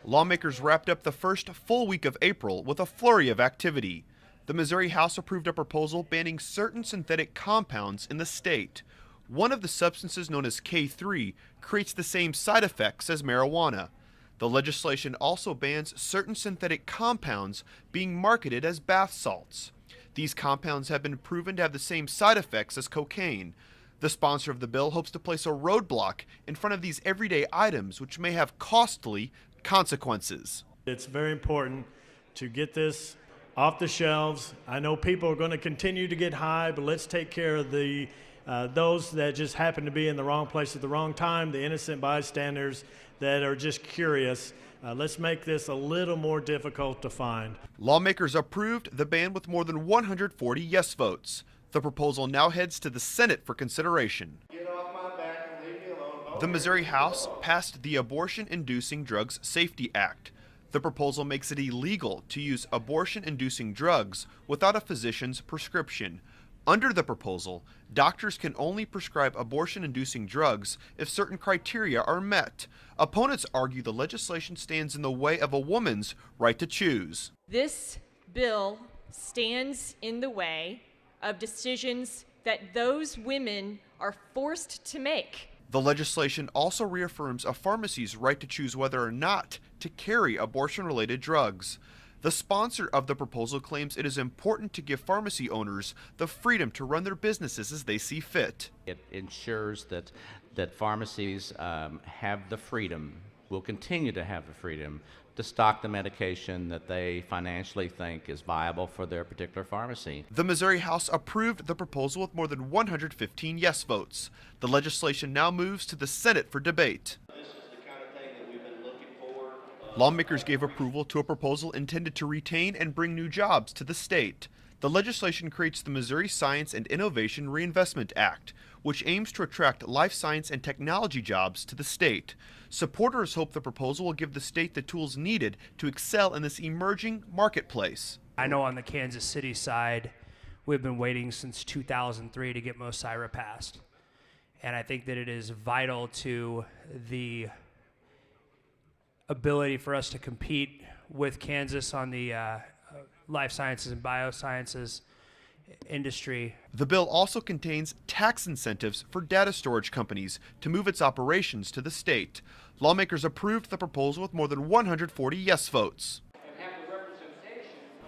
Lawmakers wrapped up the first full week of April with a flurry of activity. The Missouri House approved a proposal banning certain synthetic compounds in the state. One of the substances, known as K3, creates the same side effects as marijuana. The legislation also bans certain synthetic compounds being marketed as bath salts. These compounds have been proven to have the same side effects as cocaine. The sponsor of the bill hopes to place a roadblock in front of these everyday items, which may have costly consequences. It's very important to get this off the shelves. I know people are going to continue to get high, but let's take care of those that just happen to be in the wrong place at the wrong time, the innocent bystanders that are just curious. Let's make this a little more difficult to find. Lawmakers approved the ban with more than 140 yes votes. The proposal now heads to the Senate for consideration. Get off my back and leave me alone. The Missouri House passed the Abortion-Inducing Drugs Safety Act. The proposal makes it illegal to use abortion-inducing drugs without a physician's prescription. Under the proposal, doctors can only prescribe abortion-inducing drugs if certain criteria are met. Opponents argue the legislation stands in the way of a woman's right to choose. This bill stands in the way of decisions that those women are forced to make. The legislation also reaffirms a pharmacy's right to choose whether or not to carry abortion-related drugs. The sponsor of the proposal claims it is important to give pharmacy owners the freedom to run their businesses as they see fit. It ensures that pharmacies have the freedom, will continue to have the freedom, to stock the medication that they financially think is viable for their particular pharmacy. The Missouri House approved the proposal with more than 115 yes votes. The legislation now moves to the Senate for debate. This is the kind of thing that we've been looking for. Lawmakers gave approval to a proposal intended to retain and bring new jobs to the state. The legislation creates the Missouri Science and Innovation Reinvestment Act, which aims to attract life science and technology jobs to the state. Supporters hope the proposal will give the state the tools needed to excel in this emerging marketplace. I know on the Kansas City side, we've been waiting since 2003 to get MoSIRA passed. And I think that it is vital to the ability for us to compete with Kansas on the life sciences and biosciences industry. The bill also contains tax incentives for data storage companies to move its operations to the state. Lawmakers approved the proposal with more than 140 yes votes.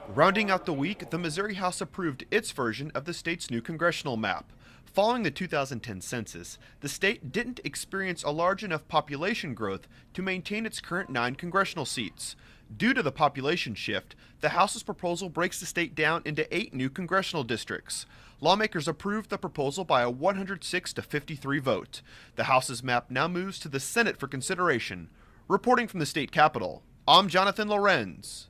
Rounding out the week, the Missouri House approved its version of the state's new congressional map. Following the 2010 census, the state didn't experience a large enough population growth to maintain its current 9 congressional seats. Due to the population shift, the House's proposal breaks the state down into 8 new congressional districts. Lawmakers approved the proposal by a 106 to 53 vote. The House's map now moves to the Senate for consideration. Reporting from the state capitol, I'm Jonathan Lorenz.